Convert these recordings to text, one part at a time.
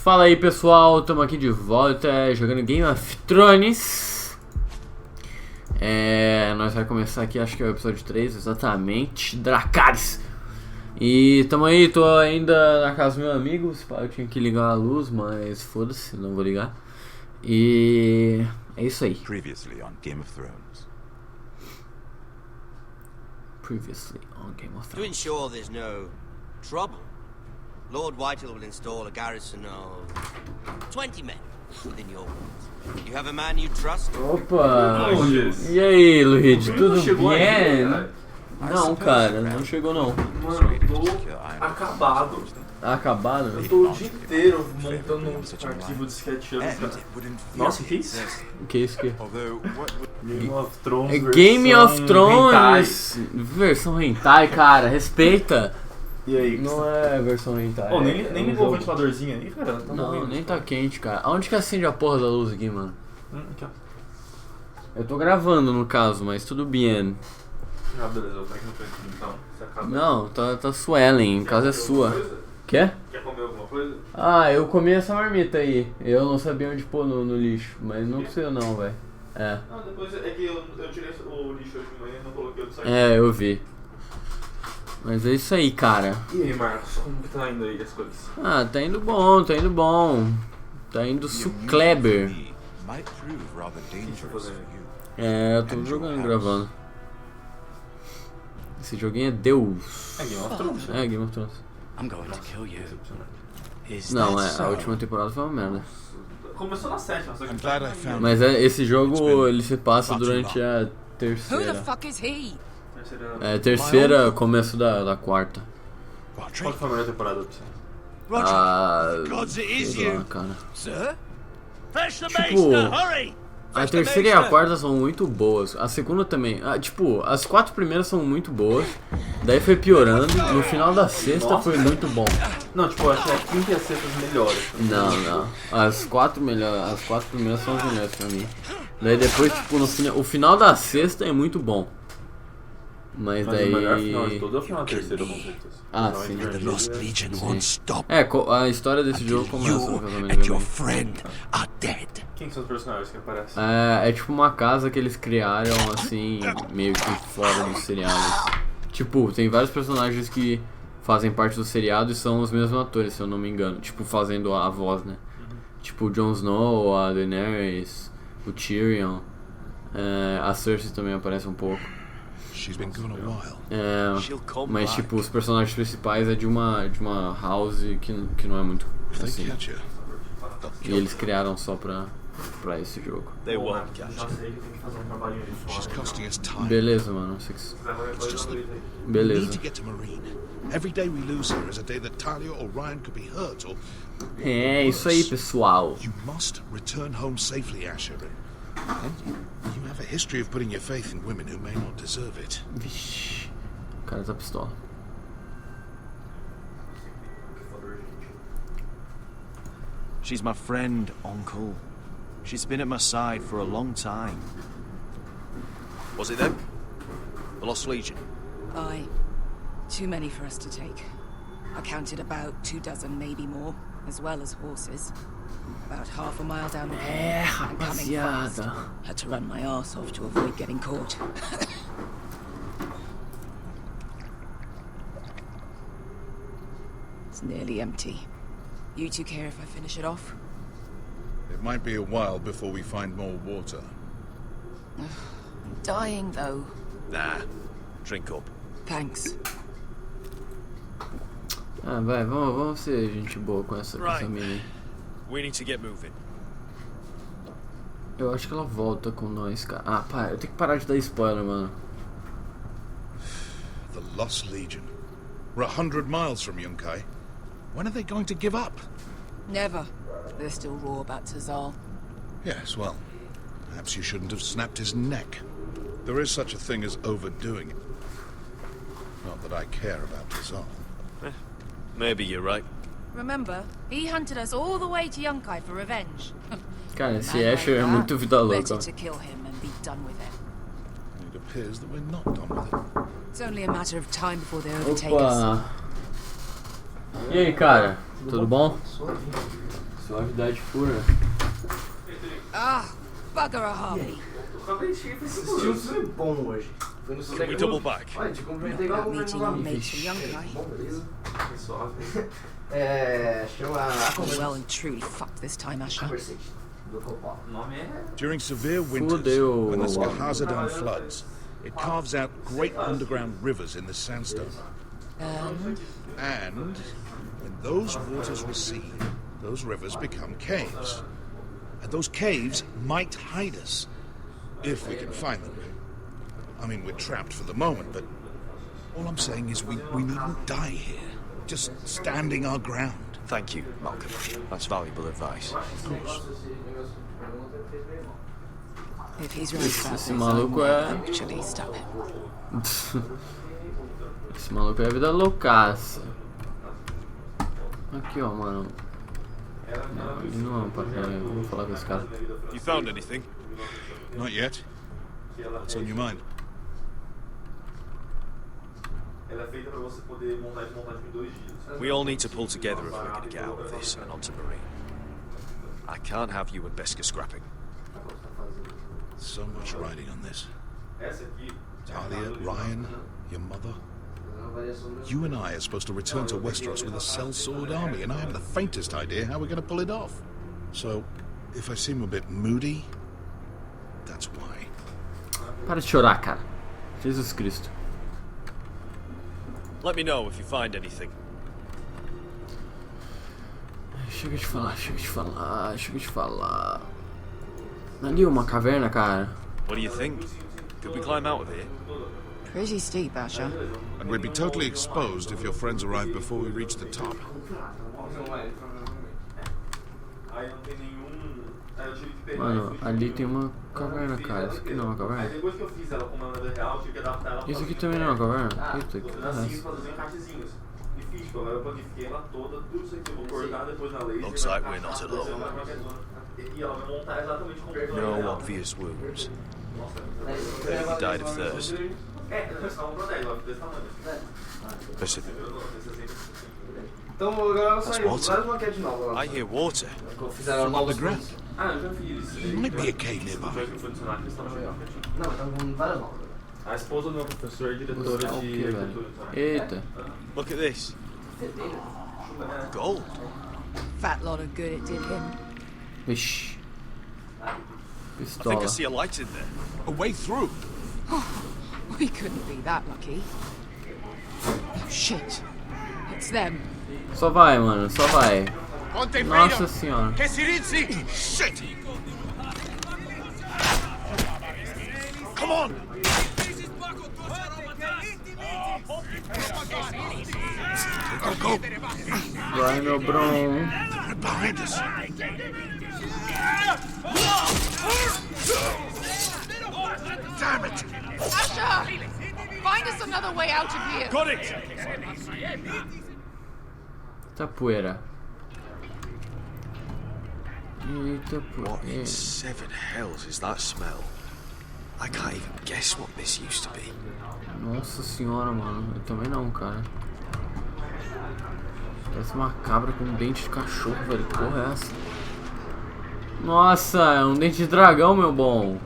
Fala aí pessoal, estamos aqui de volta jogando Game of Thrones. Nós vamos começar aqui, acho que é o episódio 3, exatamente, Dracarys. E tamo aí, tô ainda na casa dos meus amigos. Eu tinha que ligar a luz, mas foda-se, não vou ligar. E é isso aí. Previously on Game of Thrones. Previously on Game of To Thrones. ensure there's no trouble, Lord Whitehill will install a garrison of 20 men within your walls. You have a man you trust? Opa! Luiz. E aí, Luigi, tudo chegou bem? ainda, Não, cara, não chegou não. Mano, eu tô acabado. Tá acabado? Eu tô o dia inteiro montando um arquivo de SketchUp. Nossa, que isso? O que é isso aqui? Game of Thrones. É Game of versão Thrones! Versão hentai, cara, respeita! E aí? Não é versão hentai. Oh, nem um ligou o jogo. ventiladorzinho aí, cara. Tá Não, morrendo. nem tá quente, cara. Aonde que acende a porra da luz aqui, mano? Aqui, ó. Eu tô gravando no caso, mas tudo bem. Ah, beleza, eu pego no canto então. Você acaba. Não, tá suelen, em casa é sua. Quer? Quer comer alguma coisa? Ah, eu comi essa marmita aí. Eu não sabia onde pôr no lixo, mas não precisa não, velho. É. Não, depois é que eu tirei o lixo hoje de manhã e não coloquei o de sair. É, eu vi. Mas é isso aí, cara. E aí, Marcos, como que tá indo aí as coisas? Ah, tá indo bom, tá indo bom. Tá indo sucleber. Might prove rather dangerous for you. É, eu tô jogando, gravando. Esse joguinho é Deus. É Game of Thrones. É, Game of Thrones. I'm going to kill you. Is Não, that a so? última temporada foi uma merda. Começou na sétima, só que I'm glad I found Mas esse jogo, ele se passa durante a Who the terceira. fuck is he? Terceira, começo da quarta. Qual que foi a melhor temporada pra você? Ah, Gods, it is sei lá, you. cara. Sir? Fetch the Tipo, maester, hurry! A terceira e a quarta são muito boas. A segunda também. Tipo, as quatro primeiras são muito boas. Daí foi piorando. No final da sexta foi muito bom. Não, tipo, eu achei a quinta e a sexta as melhores. Não. As quatro primeiras são as melhores pra mim. Daí depois, tipo, o final da sexta é muito bom. Mas Mas daí. o melhor final de todo é o final da terceira, com certeza. Ah, Não, sim. entre The Lost Legion won't stop. A história desse jogo começa no You casamento and do your meu friend are dead. Quem são os personagens que aparecem? É tipo uma casa que eles criaram, assim, meio que fora do seriado. Tipo, tem vários personagens que fazem parte do seriado e são os mesmos atores, se eu não me engano. Tipo, fazendo a voz, né? Tipo, o Jon Snow, a Daenerys, o Tyrion. A Cersei também aparece um pouco. She's been gone a while. She'll come Mas back. tipo, os personagens principais é de uma house que não é muito If they assim. catch her, they'll E kill eles her. criaram só pra esse jogo. They Bom, won't já catch sei que tem que fazer um trabalhinho aí fora. She's costing us time. Beleza, mano. Se quiser qualquer It's just coisa, that eu we Beleza. need to get to Marine. Every day we lose her is a day that Talia or Ryan could be hurt or... É isso aí, pessoal. You must return home safely, Asher. And you have a history of putting your faith in women who may not deserve it. Vixe, o cara tá pistola. She's my friend, Uncle. She's been at my side for a long time. Was it them? The Lost Legion? Aye. Too many for us to take. I counted about 24, maybe more, as well as horses. About half a mile down the road. And coming fast. Rapaziada. Had to run my arse off to avoid getting caught. It's nearly empty. You two care if I finish it off? It might be a while before we find more water. I'm dying, though. Nah. Drink up. Thanks. Ah, vai, vamos ser gente boa com essa mina aí. We need to get moving. Eu acho que ela volta com nós, cara. Ah, pá, eu tenho que parar de dar spoiler, mano. The Lost Legion. We're 100 miles from Yunkai. When are they going to give up? Never. They're still raw about Tazal. Yes, well, perhaps you shouldn't have snapped his neck. There is such a thing as overdoing it. Not that I care about Tazal. Maybe you're right. Remember, he hunted us all the way to Yunkai for revenge. Cara, esse Man Asher é like muito that, vida louca. Better to kill him and be done with it. It appears that we're not done with it. It's only a matter of time before they overtake us. Opa! E aí, cara? Tudo bom? Suavidade pura. Ah, bugger a Harvey. Assisti um filme bom hoje. Foi no cinema. We double back. Olha, te cumprimentei igual um Meeting your mate from young guy. Bom, beleza? Suave. Chama Well and truly fucked this time, Asher. Conversation, do Copal. O nome é... During severe winters, Fudeu. when the Skahazadam floods, it carves out great underground rivers in the sandstone. And when those waters recede, those rivers become caves. And those caves might hide us, if we can find them. I mean, we're trapped for the moment, but all I'm saying is we needn't die here. Just standing our ground. Thank you, Malcolm. That's valuable advice. Of course. If he's right about Esse this, maluco é... actually stop it. Esse maluco é a vida loucaça. Aqui, ó, mano. Não, ele não é um papel. Vamos falar com esse cara. You found anything? Not yet. What's on your mind? Ela é feita pra você poder montar e desmontar em 2 dias. We all need to pull together if we're going to get out of this and onto Marine. I can't have you and Beska scrapping. So much riding on this. Essa aqui... Talia, Ryan, your mother. You and I are supposed to return to Westeros with a sellsword army, and I haven't the faintest idea how we're going to pull it off. So, if I seem a bit moody, that's why. Para de chorar, cara. Jesus Cristo. Let me know if you find anything. Chega de falar, chega de falar, chega de falar. Ali uma caverna, cara. What do you think? Could we climb out of here? Pretty steep, Asher. And we'd be totally exposed if your friends arrived before we reach the top. Aí não tem nenhum... Aí eu tive que pegar... Mano, ali tem uma caverna, cara. Isso aqui não é uma Aí caverna? depois que eu fiz ela como ela é real, eu tive que adaptar ela... Isso aqui também não é uma caverna? Eita, que porra é Assim, essa? fazer encaixezinhos. E fiz, tipo, eu planifiquei ela toda, tudo isso aqui. Eu vou cortar depois na laser. Looks like we're not alone. E ela vai montar exatamente como eu No obvious wounds. You died of thirst. É, eles estavam pra 10, ó, desse tamanho. Listen, Então agora That's saiu. water. Vários maquetes novos. I hear water. Fizeram From novos. underground. Ah, eu já fiz. Might be a cave nearby. Foi funcionar que eles estavam chegando. Não, estão com várias novas. A esposa do meu professor é diretora Buscar o de quê, arquitetura. velho? Eita. Look at this. Gold. Fat lot of good it did him. Vixe. I think Pistola. I see a light in there. A way through. We couldn't be that lucky. Oh, shit. It's them. Só vai, mano, só vai. Nossa senhora. Shit! Come on! Go! Vai, meu bron. Right behind us. Damn it! Asher! Find us another way out of here. Got it! Eita poeira. Eita What in poeira. 7 hells is that smell? I can't even guess what this used to be. Nossa senhora, mano. Eu também não, cara. Parece uma cabra com um dente de cachorro, velho. Que porra é essa? Nossa, é um dente de dragão, meu bom.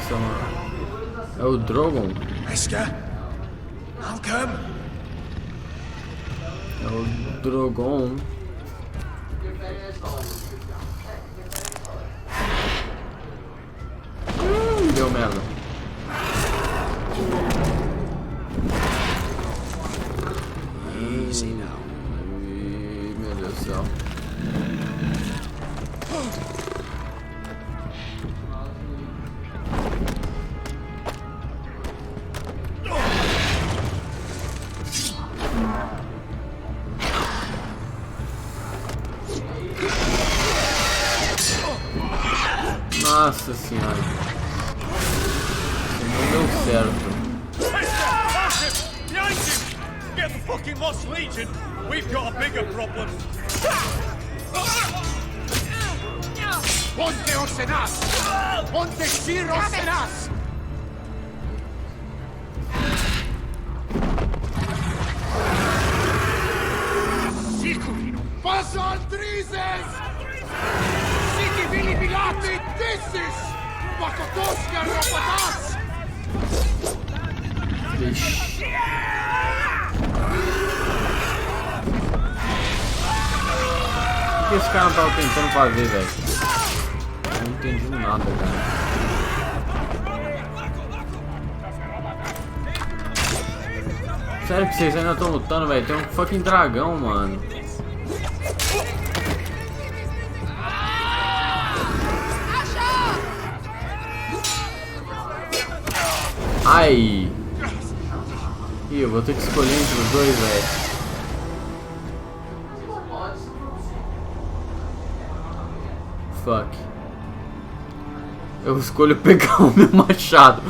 Isso, mano. É o Drogon. Beska? Malcolm? É o Drogon. Deu merda. Easy now. Ih, meu Deus do céu. Nossa senhora. Isso não deu certo. Behind you! Get the fucking Lost Legion! We've got a bigger problem! Ponte Orsenas! Ponte Sir Orsenas! Jesus! Siki vili pilati dissis! Pakotoska ropatas! Vixe. O que esse cara tava tentando fazer, velho? Eu não entendi nada, cara. Sério que vocês ainda estão lutando, velho? Tem um fucking dragão, mano. Ai! Ih, eu vou ter que escolher entre os dois, velho. Fuck. Eu escolho pegar o meu machado.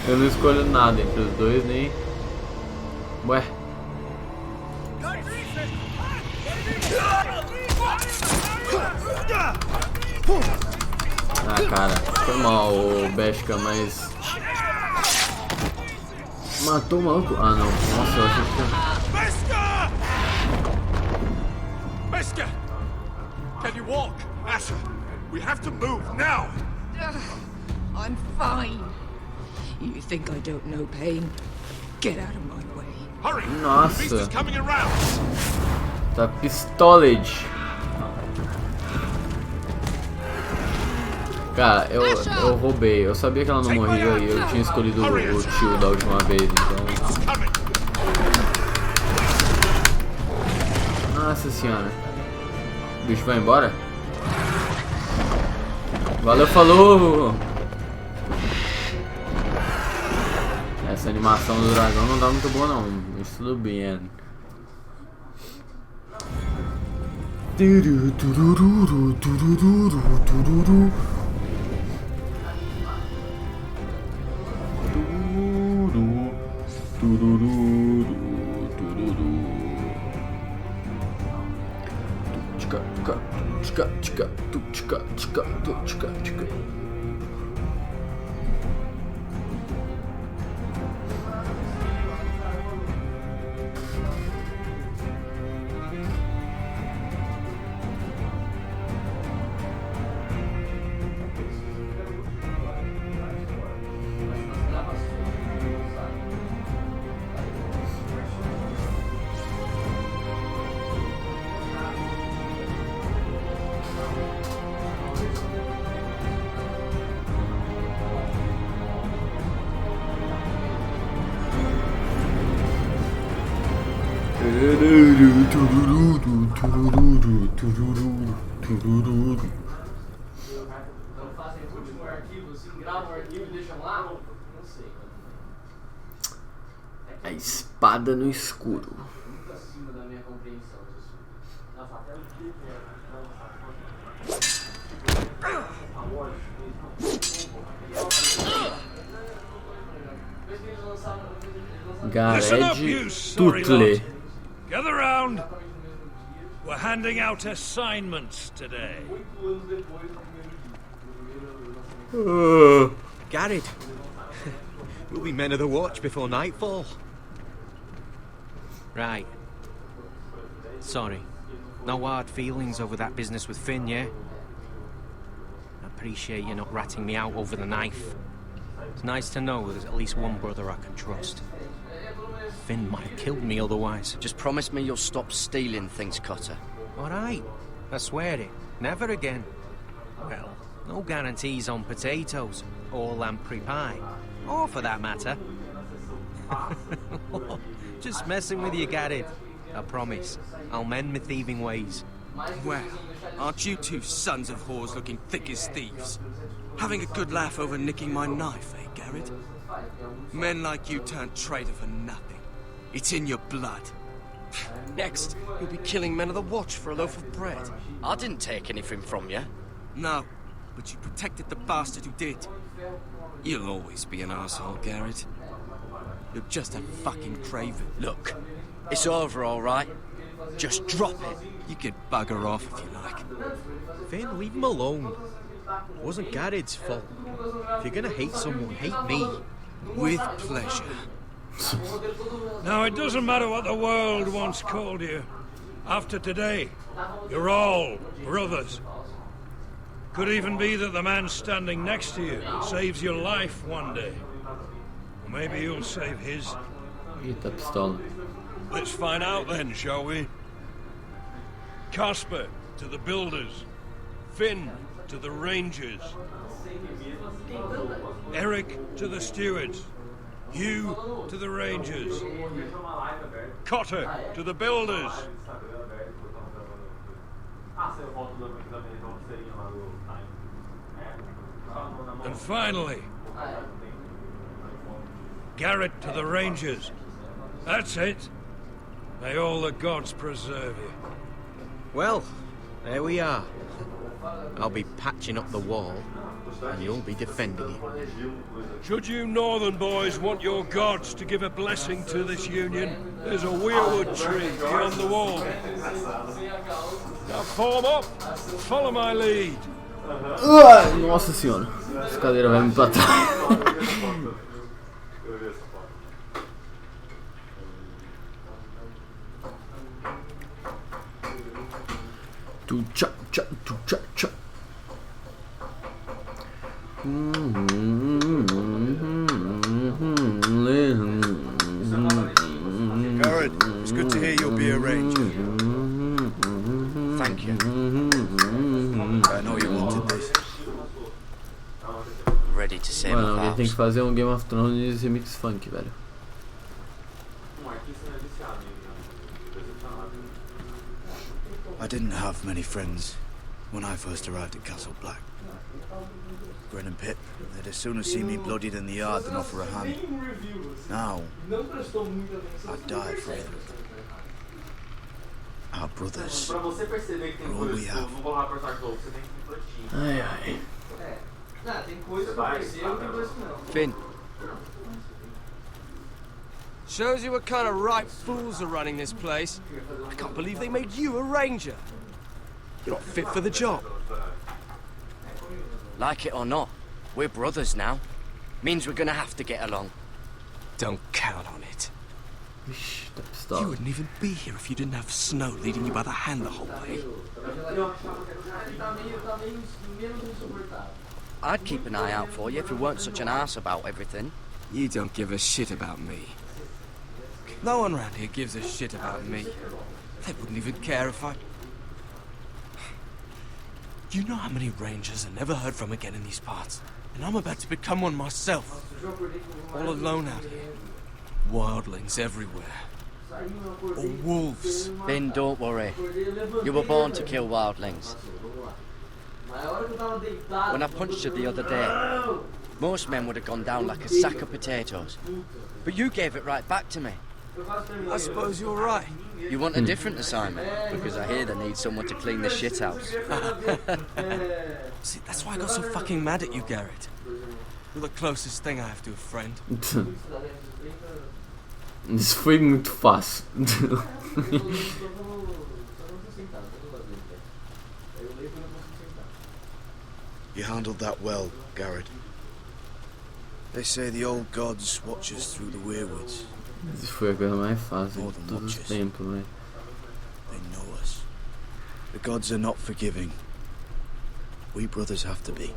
Eu não escolho nada entre os dois, nem... Ué. Ah, cara. Foi mal, o Beshka, mas... Matou o maluco? Ah, não. Nossa, eu achei que... Beska! Can you walk? Asher, we have to move now! I'm fine. You think I don't know pain? Get out of my way. Hurry! Nossa. The beast is coming around! Tá pistolage. Cara, eu roubei. Eu sabia que ela não morria e eu tinha escolhido o tio da última vez, então... Nossa senhora. O bicho vai embora? Valeu, falou! Essa animação do dragão não tá muito boa não, mas tudo bem. A espada no escuro. Garede Tutle. Gather round. We're handing out assignments today. Garrett, we'll be men of the watch before nightfall. Right. Sorry. No hard feelings over that business with Finn, yeah? I appreciate you not ratting me out over the knife. It's nice to know there's at least one brother I can trust. Finn might have killed me otherwise. Just promise me you'll stop stealing things, Cotter. All right. I swear it. Never again. Well, no guarantees on potatoes or lamprey pie. Or for that matter. Just messing with you, Garrett. I promise. I'll mend my thieving ways. Well, aren't you two sons of whores looking thick as thieves? Having a good laugh over nicking my knife, eh, Garrett? Men like you turn traitor for nothing. It's in your blood. Next, you'll be killing men of the watch for a loaf of bread. I didn't take anything from you. No, but you protected the bastard who did. You'll always be an asshole, Garrett. You're just a fucking craven. Look, it's over, all right? Just drop it. You could bugger off if you like. Finn, leave him alone. It wasn't Garrett's fault. If you're gonna hate someone, hate me. With pleasure. Now, it doesn't matter what the world once called you. After today, you're all brothers. Could even be that the man standing next to you saves your life one day. Or maybe you'll save his. Eita pistola. Let's find out then, shall we? Casper to the builders. Finn to the rangers. Eric to the stewards. Hugh to the rangers. Cotter to the builders. And finally, Garrett to the rangers. That's it. May all the gods preserve you. Well, there we are. I'll be patching up the wall, and you'll be defending it. Should you northern boys want your gods to give a blessing to this union, there's a weirwood tree beyond the wall. Now form up, follow my lead. Nossa senhora, essa cadeira vai me pra trás. Tu cha cha, tu cha cha. Garrett, it's good to hear you'll be a ranger. Thank you. I know you wanted this. Ready to save Mano, my alguém tem que vows. fazer um Game of Thrones remix funk, velho. I didn't have many friends when I first arrived at Castle Black. Gren and Pip, they'd as soon as see me bloodied in the yard than offer a hand. Now, I'd die for either of them. Our brothers are all we have. Ai ai. Finn. Shows you what kind of ripe fools are running this place. I can't believe they made you a ranger. You're not fit for the job. Like it or not, we're brothers now. Means we're gonna have to get along. Don't count on it. Ixi, tá You pistola. wouldn't even be here if you didn't have Snow leading you by the hand the whole way. I'd keep an eye out for you if you weren't such an arse about everything. You don't give a shit about me. No one around here gives a shit about me. They wouldn't even care if I... You know how many rangers I never heard from again in these parts? And I'm about to become one myself. All alone out here. Wildlings everywhere. Or wolves. Finn, don't worry. You were born to kill wildlings. When I punched you the other day, most men would have gone down like a sack of potatoes. But you gave it right back to me. I suppose you're right. You want a different assignment, because I hear they need someone to clean the shithouse. See, that's why I got so fucking mad at you, Garrett. You're the closest thing I have to a friend. Isso foi muito fácil. You handled that well, Garrett. They say the old gods watch us through the weirwoods. Isso foi a coisa mais fácil de todos os tempos, velho. They know us. The gods are not forgiving. We brothers have to be.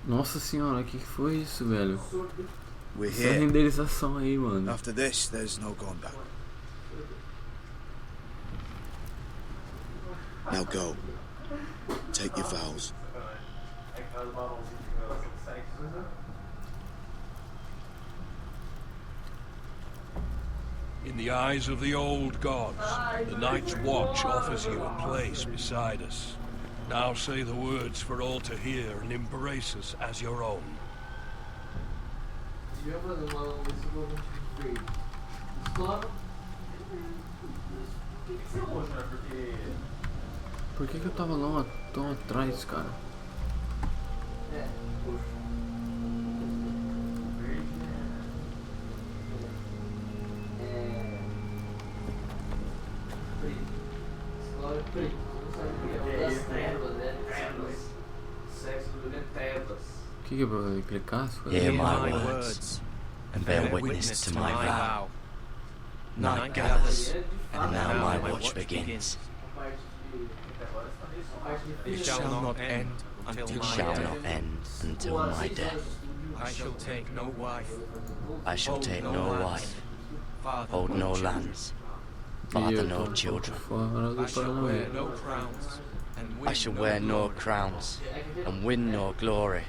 Nossa senhora, o que foi isso, velho? We're Essa here. renderização aí, mano. After this, there's no going back. Now go. Take your vows. In the eyes of the old gods, the Night's Watch offers you a place beside us. Now say the words for all to hear and embrace us as your own. Por que eu tava tão atrás, cara? O que é pra clicar? Hear my words and bear witness to my vow. Night gathers, and now my watch begins. It shall not end until my death. I shall take no wife. I shall take no wife, hold no lands, father no children. I shall wear no crowns. I shall wear no crowns and win no glory.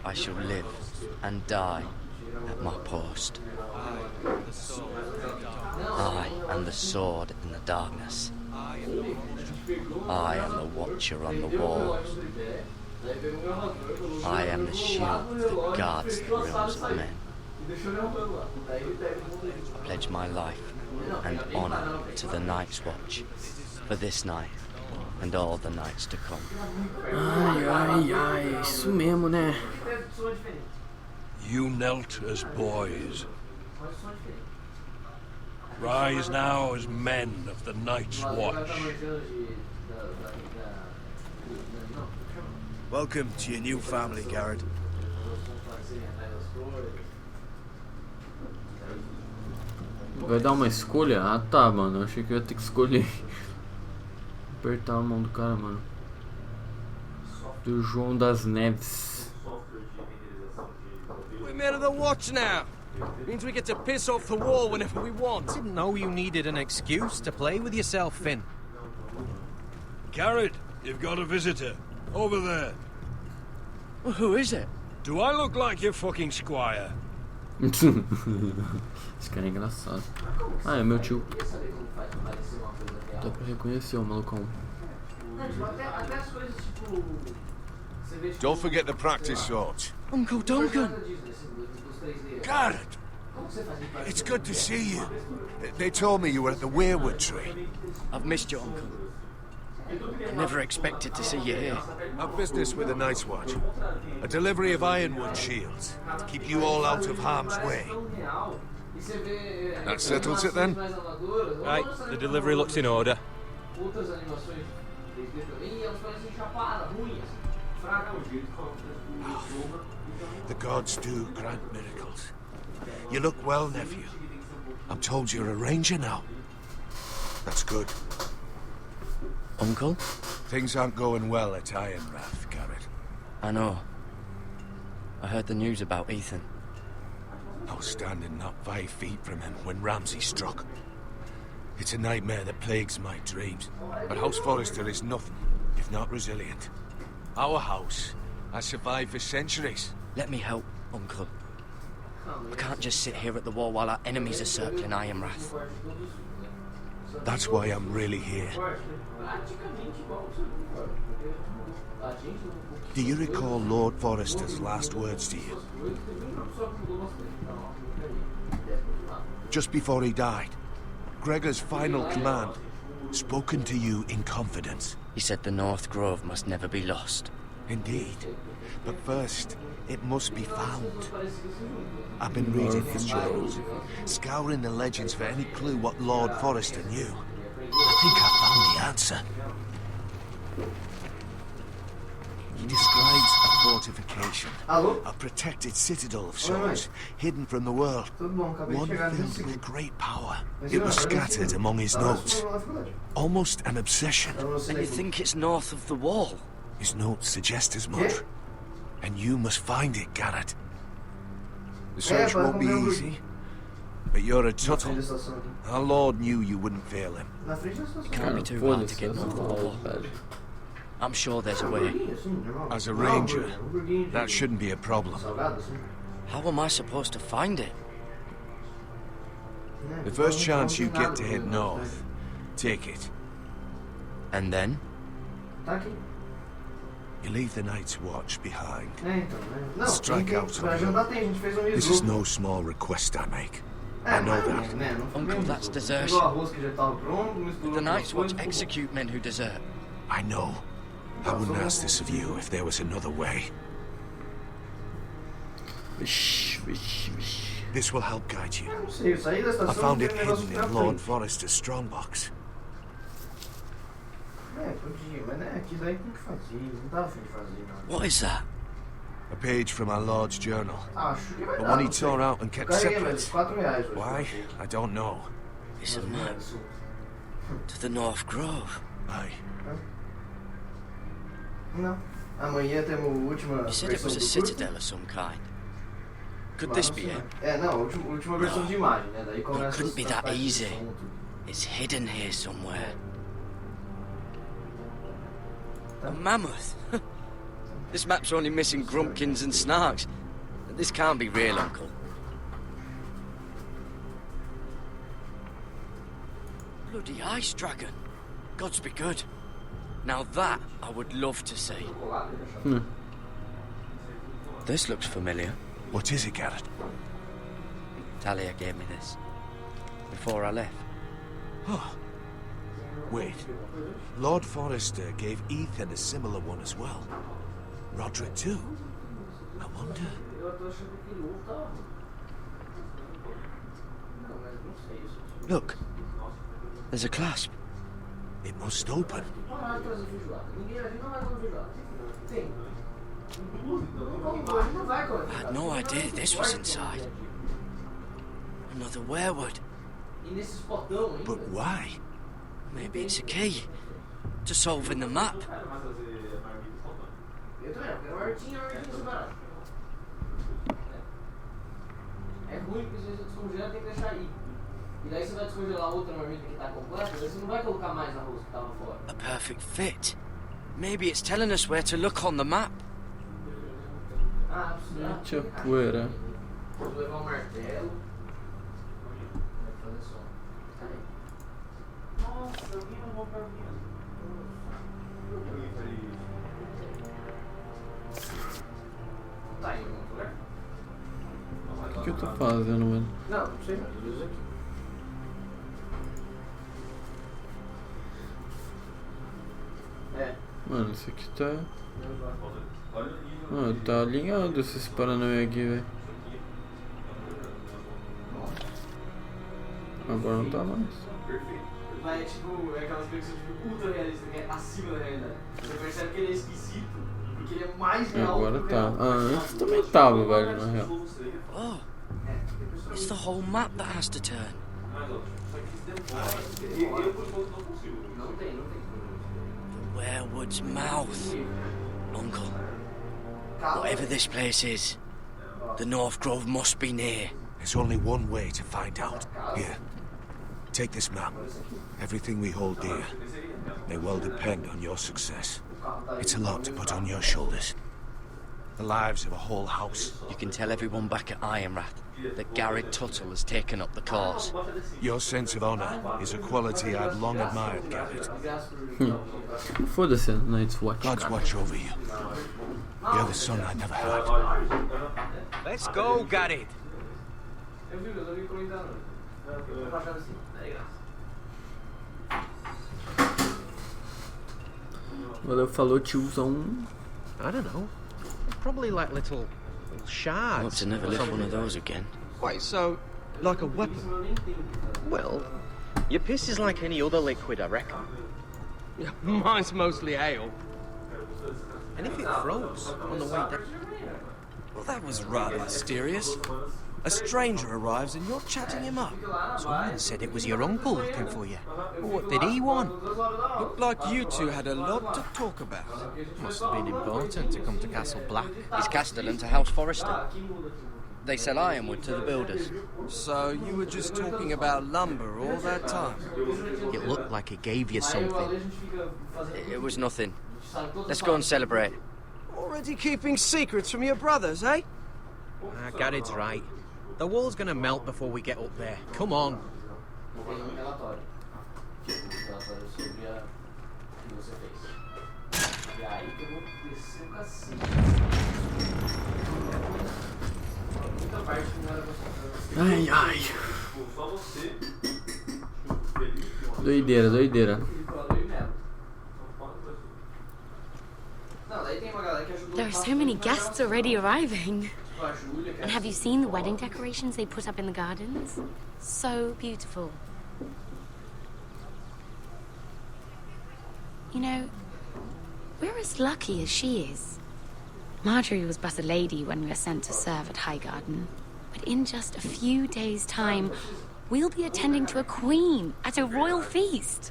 I shall live and die at my post. I am the sword in the darkness. I am the watcher on the wall. I am the shield that guards the realms of men. I pledge my life and honor to the Night's Watch for this night and all the nights to come. Ai, ai, ai, isso mesmo, né? You knelt as boys. Rise now as men of the Night's Watch. Welcome to your new family, Garrett. Vai dar uma escolha? Ah tá, mano. Eu achei que eu ia ter que escolher. Apertar a mão do cara, mano. Do João das Neves. We're men of the watch now. Means we get to piss off the wall whenever we want. Didn't know you needed an excuse to play with yourself, Finn. Garrett, you've got a visitor. Over there. Well, who is it? Do I look like your fucking squire? Esse cara é engraçado. Ah, é meu tio. Dá pra reconhecer o malucão. Don't forget the practice swords. Uncle Duncan! Garrett! It's good to see you. They told me you were at the weirwood tree. I've missed you, Uncle. I never expected to see you here. I've business with the Night's Watch. A delivery of ironwood shields to keep you all out of harm's way. That settles it then? Right, the delivery looks in order. The gods do grant miracles. You look well, nephew. I'm told you're a ranger now. That's good. Uncle? Things aren't going well at Ironrath, Garrett. I know. I heard the news about Ethan. I was standing not 5 feet from him when Ramsay struck. It's a nightmare that plagues my dreams. But House Forrester is nothing if not resilient. Our house has survived for centuries. Let me help, Uncle. I can't just sit here at the wall while our enemies are circling Ironrath. That's why I'm really here. Do you recall Lord Forrester's last words to you? Just before he died, Gregor's final command, spoken to you in confidence. He said the North Grove must never be lost. Indeed. But first, it must be found. I've been reading his journals, scouring the legends for any clue what Lord Forrester knew. I think I found the answer. He describes a fortification, a protected citadel of sorts, hidden from the world, one filled with great power. It was scattered among his notes, almost an obsession. And you think it's north of the wall? His notes suggest as much, and you must find it, Garrett. The search won't be easy, but you're a tuttle. Our Lord knew you wouldn't fail him. It can't be too hard to get north of the wall. I'm sure there's a way. As a ranger, that shouldn't be a problem. How am I supposed to find it? The first chance you get to head north, take it. And then? You leave the Night's Watch behind. Strike out on him. This is no small request I make. I know that. Uncle, that's desertion. The Night's Watch execute men who desert. I know. I wouldn't ask this of you if there was another way. This will help guide you. I found it hidden in Lord Forrester's strongbox. What is that? A page from our Lord's journal. The one he tore out and kept separate. Why? I don't know. It's a map. To the North Grove. Aye. Não. Amanhã temos a última. You said it was a citadel of some kind. Could this be it? Não, a última versão de imagem, né? Daí começa. It couldn't be that easy. It's hidden here somewhere. A mammoth. This map's only missing grumpkins and snarks. This can't be real, Uncle. Bloody ice dragon. Gods be good. Now that I would love to see. This looks familiar. What is it, Garrett? Talia gave me this. Before I left. Oh. Wait. Lord Forrester gave Ethan a similar one as well. Roderick too. I wonder... Look. There's a clasp. It must open. I had no idea this was inside. Another werewood. But why? Maybe it's a key to solving the map. É ruim porque se você descongelar tem que deixar aí. E daí você vai descongelar outra marmita que tá completa, daí você não vai colocar mais arroz que tava fora. A perfect fit. Maybe it's telling us where to look on the map. Ah, Tinha poeira. Vou levar um martelo. Vai fazer som. Nossa, eu vi uma pra mim. Tá aí, vamos lugar? O que eu tô fazendo, mano? Não, não sei, mas eu uso aqui. É. Mano, isso aqui tá... Mano, tá alinhado esses paranauê aqui, velho. Agora não tá mais. Mas é tipo, é aquelas coisas tipo, ultra realista, que é acima da realidade. Você percebe que ele é esquisito, porque ele é mais real. Agora tá. Ah, antes também tava, velho, na real. Oh, it's the whole map that has to turn. Não tem. The werewood's mouth. Uncle, whatever this place is, the North Grove must be near. There's only one way to find out. Here. Take this map. Everything we hold dear may well depend on your success. It's a lot to put on your shoulders. The lives of a whole house. You can tell everyone back at Ironrath that Garrett Tuttle has taken up the cause. Your sense of honor is a quality I've long admired, Garrett. Foda-se, Night's Watch. God's watch over you. You're the son I never had. Let's go, Garrett. Eu vi comentando. Eu tô achando assim, é graça. Valeu, falou, tiozão. I don't know. Probably like little shards. I want to never lift one of those again. Wait, so, like a weapon? Well, your piss is like any other liquid, I reckon. Yeah, mine's mostly ale. And if it froze on the way down... Well, that was rather mysterious. A stranger arrives and you're chatting him up. Someone said it was your uncle looking for you. What did he want? Looked like you two had a lot to talk about. Must have been important to come to Castle Black. It's Castellan to House Forrester. They sell ironwood to the builders. So you were just talking about lumber all that time? It looked like he gave you something. It was nothing. Let's go and celebrate. Already keeping secrets from your brothers, eh? Garrett's right. The wall's gonna melt before we get up there. Come on. Ai, ai. Doideira, doideira. There are so many guests already arriving. And have you seen the wedding decorations they put up in the gardens? So beautiful. You know, we're as lucky as she is. Marjorie was but a lady when we were sent to serve at Highgarden. But in just a few days' time, we'll be attending to a queen at a royal feast.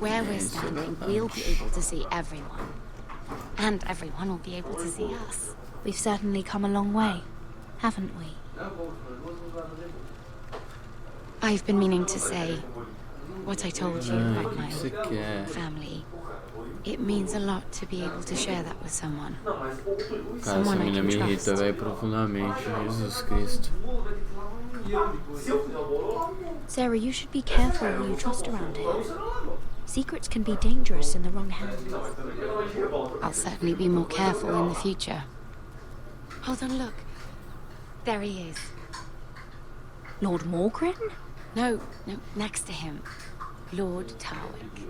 Where we're standing, we'll be able to see everyone. And everyone will be able to see us. We've certainly come a long way, haven't we? I've been meaning to say what I told you about my family. It means a lot to be able to share that with someone. Cara, essa menina me irrita, velho, profundamente. Jesus Cristo. Sarah, you should be careful who you trust around here. Secrets can be dangerous in the wrong hands. I'll certainly be more careful in the future. Hold on, look. There he is. Lord Morgren? No, next to him. Lord Tarwick.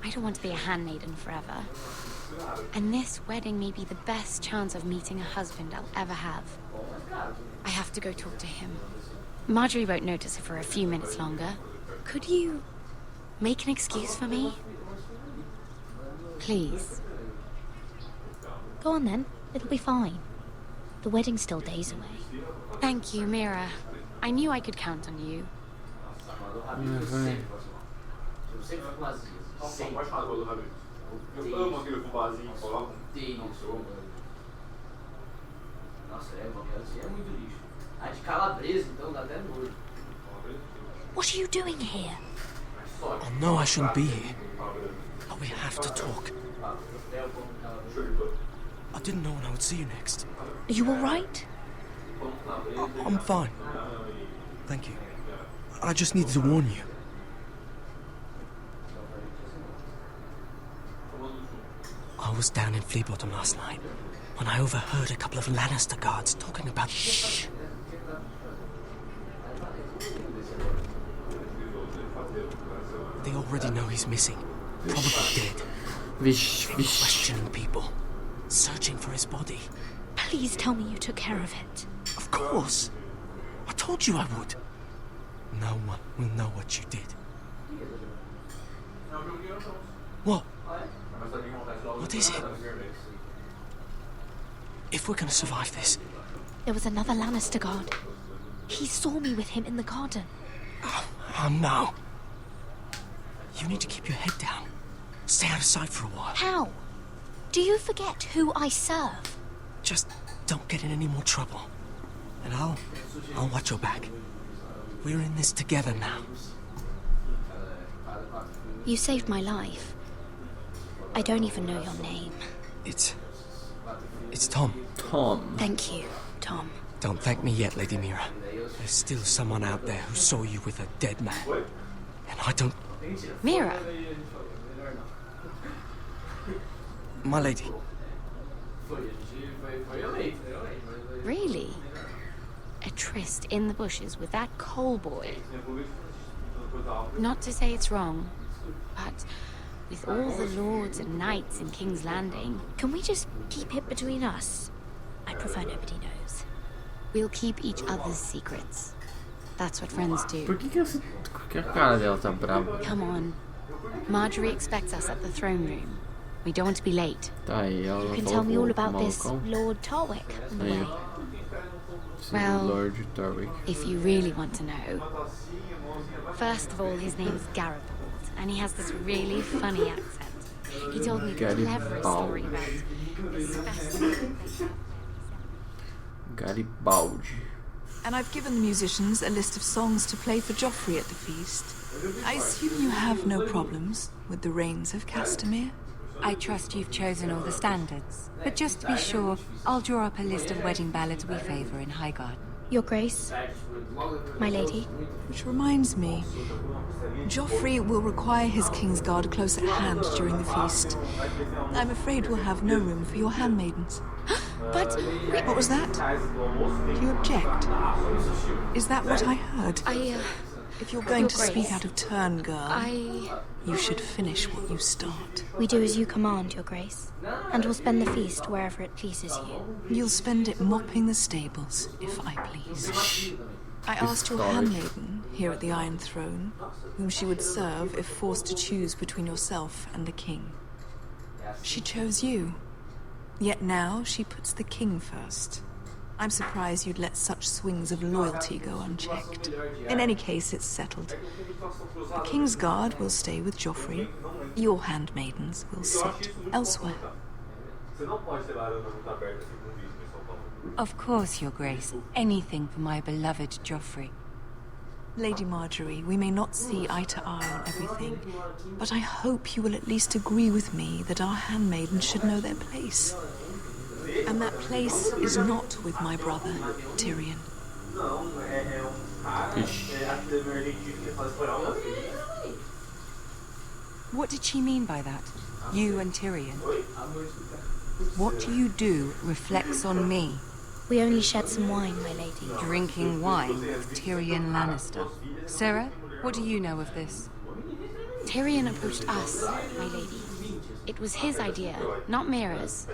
I don't want to be a handmaiden forever. And this wedding may be the best chance of meeting a husband I'll ever have. I have to go talk to him. Marjorie won't notice it for a few minutes longer. Could you make an excuse for me? Please. Go on then. It'll be fine. The wedding's still days away. Thank you, Mira. I knew I could count on you. What are you doing here? Oh no, I shouldn't be here. But we have to talk. I didn't know when I would see you next. Are you all right? I'm fine. Thank you. I just needed to warn you. I was down in Fleabottom last night when I overheard a couple of Lannister guards talking about... Shh! They already know he's missing. Probably dead. Questioning people. Searching for his body. Please tell me you took care of it. Of course. I told you I would. No one will know what you did. What? What is it? If we're gonna survive this... There was another Lannister guard. He saw me with him in the garden. Oh no. You need to keep your head down. Stay out of sight for a while. How? Do you forget who I serve? Just don't get in any more trouble. And I'll watch your back. We're in this together now. You saved my life. I don't even know your name. It's Tom. Tom. Thank you, Tom. Don't thank me yet, Lady Mira. There's still someone out there who saw you with a dead man. And I don't... Mira! My lady. Really? A tryst in the bushes with that coal boy? Not to say it's wrong, but with all the lords and knights in King's Landing... Can we just keep it between us? I prefer nobody knows. We'll keep each other's secrets. That's what friends do. Por que a cara dela tá brava? Come on. Marjorie expects us at the throne room. We don't want to be late. Tá aí, ela You can tell me all about this Lord Tarwick on the way. Well, Lord Tarwick. If you really want to know. First of all, his name's Garibaldi, and he has this really funny accent. He told me the cleverest story about his specimen. Garibaldi. And I've given the musicians a list of songs to play for Joffrey at the feast. I assume you have no problems with the Rains of Castamere? I trust you've chosen all the standards. But just to be sure, I'll draw up a list of wedding ballads we favour in Highgarden. Your Grace, my lady. Which reminds me, Joffrey will require his Kingsguard close at hand during the feast. I'm afraid we'll have no room for your handmaidens. But... What was that? Do you object? Is that what I heard? If you're going to speak out of turn, girl, you should finish what you start. We do as you command, Your Grace, and we'll spend the feast wherever it pleases you. You'll spend it mopping the stables, if I please. I asked your handmaiden here at the Iron Throne whom she would serve if forced to choose between yourself and the king. She chose you. Yet now she puts the king first. I'm surprised you'd let such swings of loyalty go unchecked. In any case, it's settled. The King's Guard will stay with Joffrey. Your handmaidens will sit elsewhere. Of course, Your Grace. Anything for my beloved Joffrey. Lady Marjorie, we may not see eye to eye on everything, but I hope you will at least agree with me that our handmaidens should know their place. And that place is not with my brother, Tyrion. What did she mean by that? You and Tyrion? What you do reflects on me. We only shed some wine, my lady. Drinking wine with Tyrion Lannister. Sarah, what do you know of this? Tyrion approached us, my lady. It was his idea, not Mira's.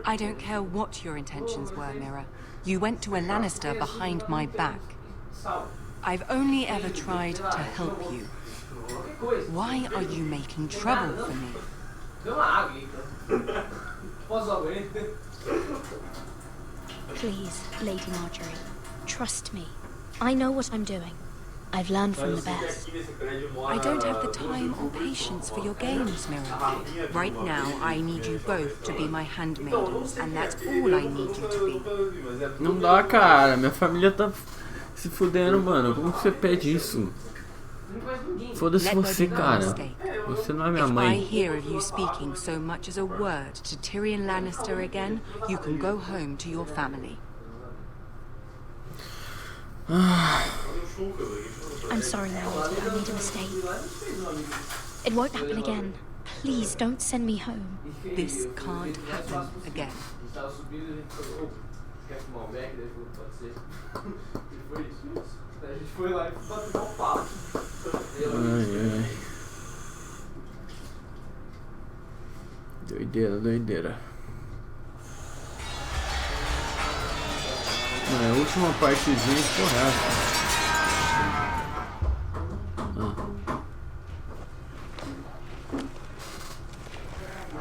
I don't care what your intentions were, Mira. You went to a Lannister behind my back. I've only ever tried to help you. Why are you making trouble for me? Please, Lady Marjorie, trust me. I know what I'm doing. I've learned from the best. I don't have the time or patience for your games, Mira. Right now, I need you both to be my handmaidens, and that's all I need you to be. Não dá, cara. Minha família tá se fudendo, mano. Como você pede isso? Foda-se você, cara. Você não é minha mãe. If I hear of you speaking so much as a word to Tyrion Lannister again, you can go home to your family. I'm sorry, my lady. I made a mistake. It won't happen again. Please don't send me home. This can't happen again. Ai. Doideira. É a última partezinha correta.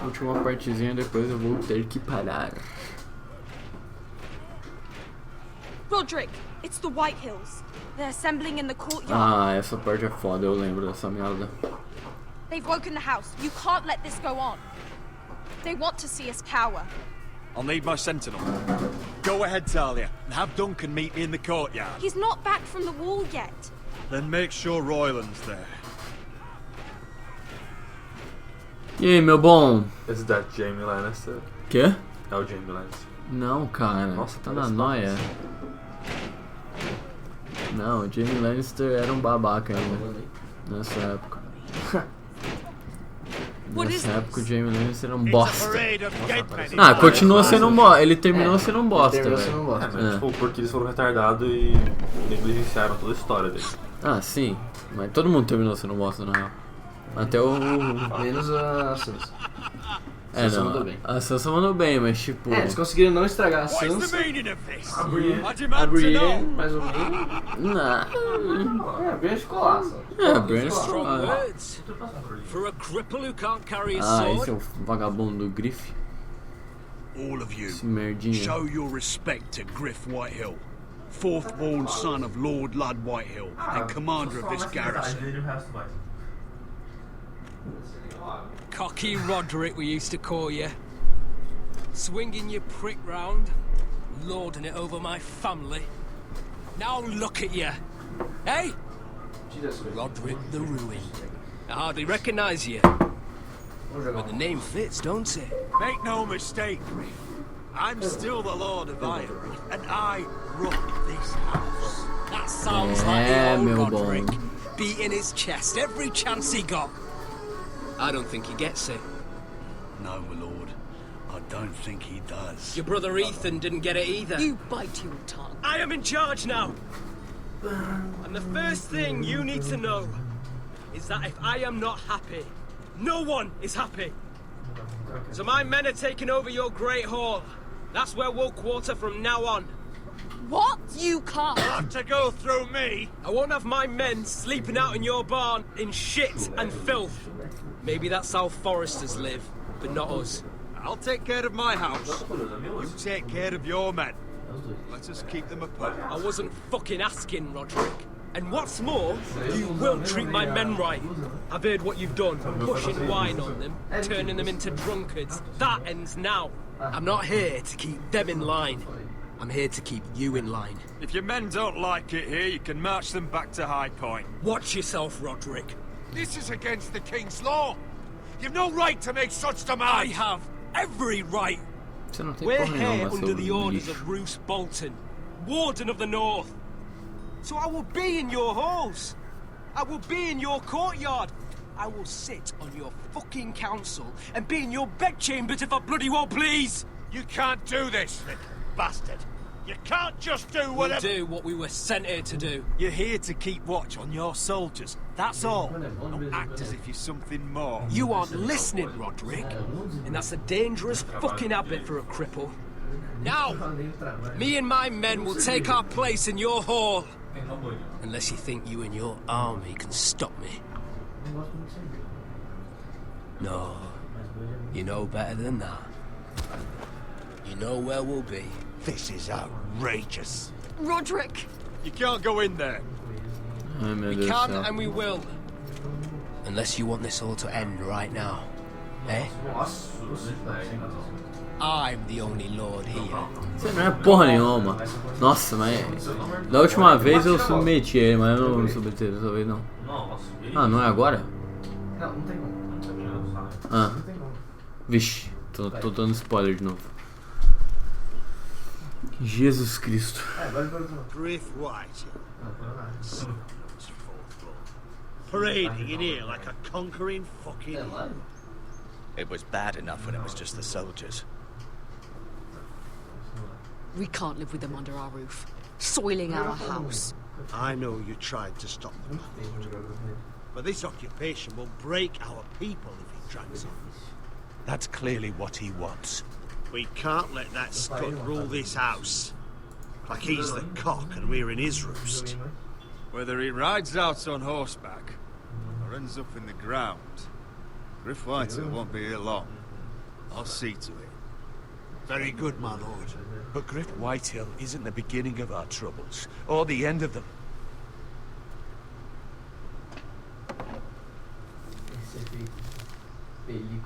Última partezinha, depois eu vou ter que parar. Roderick, it's the White Hills. They're assembling in the courtyard. Ah, essa parte é foda, eu lembro dessa merda. They've woken the house. You can't let this go on. They want to see us cower. I'll need my sentinel. Go ahead, Talia, and have Duncan meet me in the courtyard. He's not back from the wall yet. Then make sure Royland's there. E aí, meu bom? Esse da Jaime Lannister. Quê? É o Jaime Lannister. Não, cara. Nossa, tá na noia. Não, o Jaime Lannister era um babaca ainda. Nessa época. Nessa época o Jaime Lannister era um bosta. Ah, continua sendo um bosta. Ele terminou sendo um bosta, velho. Tipo, porque eles foram retardados e negligenciaram toda a história dele. Ah, sim. Mas todo mundo terminou sendo um bosta, na real. Até o... Menos a Sansa. É, não. A Sansa mandou bem, mas tipo... É, eles conseguiram não estragar a Sansa. A Brienne, mais ou menos. Não. É, a Brienne ficou lá, só. É, a Brienne ficou lá. Ah, esse é o vagabundo do Griff. All of you, Esse merdinha. show your respect to Griff Whitehill, fourth-born son of Lord Lud Whitehill and commander of this garrison. Cocky Roderick, we used to call you. Swinging your prick round, lording it over my family. Now look at you. Hey? Roderick the Ruined. I hardly recognise you. But the name fits, don't it? Make no mistake, Griff. I'm still the Lord of Iron, and I run this house. That sounds like the old Roderick, beating his chest every chance he got. I don't think he gets it. No, my lord. I don't think he does. Your brother Ethan didn't get it either. You bite your tongue. I am in charge now. And the first thing you need to know is that if I am not happy, no one is happy. So my men are taking over your Great Hall. That's where we'll quarter from now on. What? You can't. Have to go through me. I won't have my men sleeping out in your barn in shit and filth. Maybe that's how foresters live. but not us. I'll take care of my house. You take care of your men. Let us keep them apart. I wasn't fucking asking, Roderick. And what's more, you will treat my men right. I've heard what you've done, pushing wine on them, turning them into drunkards. That ends now. I'm not here to keep them in line. I'm here to keep you in line. If your men don't like it here, you can march them back to High Point. Watch yourself, Roderick. This is against the King's law. You've no right to make such demands. I have every right. We're here under the orders of Roose Bolton, Warden of the North. So I will be in your halls. I will be in your courtyard. I will sit on your fucking council and be in your bedchambers if I bloody well please. You can't do this, little bastard. You can't just do whatever... We'll do what we were sent here to do. You're here to keep watch on your soldiers. That's all. Don't act as if you're something more. You aren't listening, Roderick. And that's a dangerous fucking habit for a cripple. Now, me and my men will take our place in your hall. Unless you think you and your army can stop me. No, you know better than that. You know where we'll be. This is outrageous. Roderick! You can't go in there. We can and we will. Unless you want this all to end right now. Eh? I'm the only lord here. Você não é porra nenhuma. Nossa, mas... Da última vez eu submeti ele, mas eu não vou me submeter dessa vez não. Ah, não é agora? Não tem como. Ah. Vixe, tô dando spoiler de novo. Jesus Cristo. Griff White. Parading in here like a conquering fucking... It was bad enough when it was just the soldiers. We can't live with them under our roof, soiling our house. I know you tried to stop them, but this occupation will break our people if it drags on. That's clearly what he wants. We can't let that scud rule this house. Like he's the cock and we're in his roost. Whether he rides out on horseback or ends up in the ground, Griff Whitehall won't be here long. I'll see to it. Very good, my lord. But Griff Whitehill isn't the beginning of our troubles, or the end of them.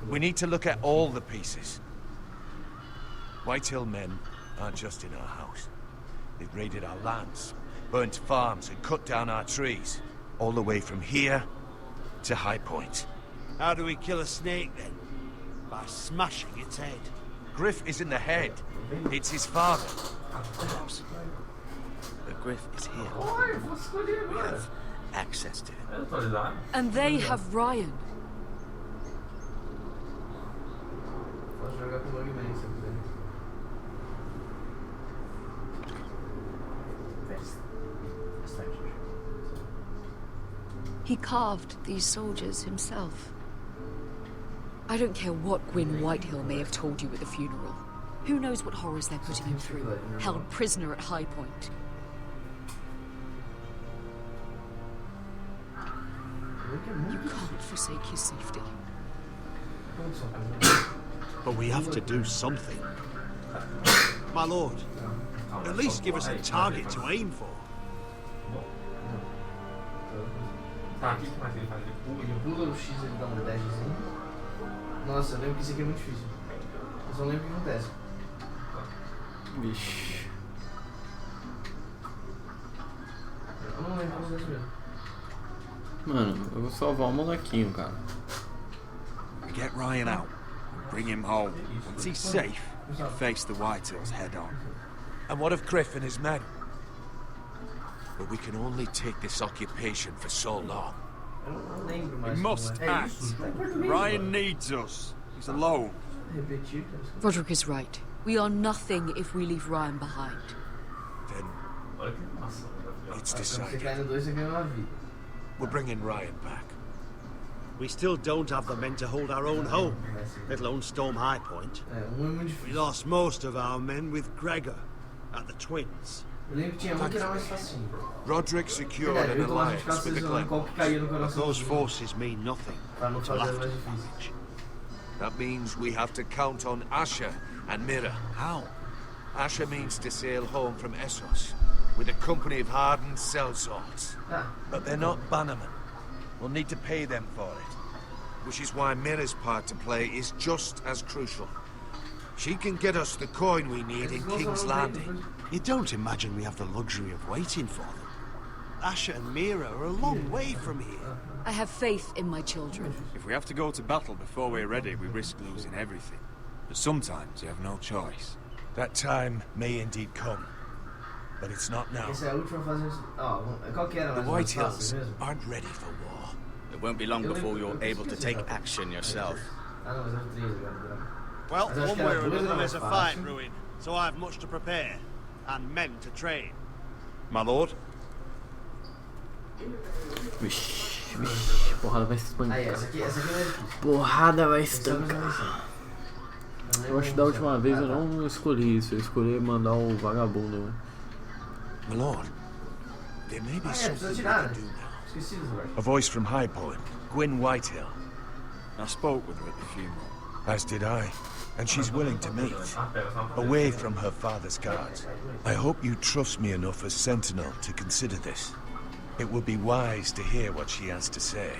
We need to look at all the pieces. Whitehill men aren't just in our house. They've raided our lands, burnt farms and cut down our trees. All the way from here to High Point. How do we kill a snake then? By smashing its head. Griff isn't the head. It's his father. But Griff is here. We have access to him. And they have Ryan. He carved these soldiers himself. I don't care what Gwyn Whitehill may have told you at the funeral. Who knows what horrors they're putting him through, held prisoner at High Point. You can't forsake his safety. But we have to do something. My lord, at least give us a target to aim for. Tá, o que mais ele faz? Ele pula o X, ele dá um dashzinho. Nossa, eu lembro que isso aqui é muito difícil. Eu só lembro o que acontece. Vixe. Eu não lembro o que acontece mesmo. Mano, eu vou salvar o molequinho, cara. We get Ryan out. Bring him home. Once he's safe, we can face the Whitehills head on. And what of Griff and his men? But we can only take this occupation for so long. We must act. Ryan needs us. He's alone. Roderick is right. We are nothing if we leave Ryan behind. Then it's decided. We're bringing Ryan back. We still don't have the men to hold our own home, let alone storm High Point. We lost most of our men with Gregor at the Twins. Roderick secured an alliance with the Glen. Those forces mean nothing until after the marriage. That means we have to count on Asher and Mira. How? Asher means to sail home from Essos with a company of hardened sellswords. But they're not bannermen. We'll need to pay them for it. Which is why Mira's part to play is just as crucial. She can get us the coin we need in King's Landing. You don't imagine we have the luxury of waiting for them? Asher and Mira are a long way from here. I have faith in my children. If we have to go to battle before we're ready, we risk losing everything. But sometimes you have no choice. That time may indeed come. But it's not now. The White Hills aren't ready for war. It won't be long before you're able to take action yourself. Well, one way or another there's a fight brewing, so I have much to prepare, and men to train. My lord? Vixe, porrada vai estancar. Porrada vai estancar. Eu acho que da última vez eu não escolhi isso, eu escolhi mandar o vagabundo, né? My lord, there may be something we can do now. A voice from High Point, Gwyn Whitehill. I spoke with her at the funeral. As did I. And she's willing to meet, away from her father's guards. I hope you trust me enough as Sentinel to consider this. It would be wise to hear what she has to say.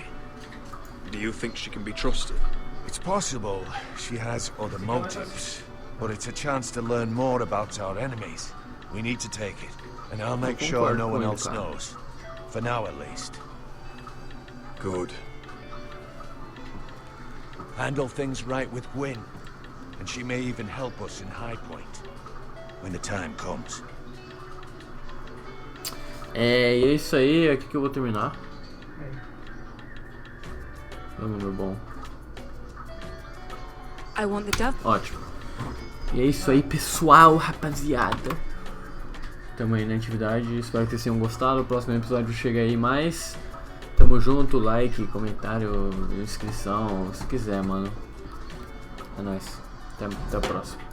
Do you think she can be trusted? It's possible she has other motives, but it's a chance to learn more about our enemies. We need to take it, and I'll make sure no one else knows. For now, at least. Good. Handle things right with Gwyn, and she may even help us in High Point, when the time comes. E é isso aí, aqui que eu vou terminar. Vamos, meu bom. Ótimo. E é isso aí, pessoal, rapaziada. Tamo aí na atividade, espero que vocês tenham gostado. O próximo episódio chega aí mais. Tamo junto, like, comentário, inscrição, se quiser, mano. É nóis. Até a próxima.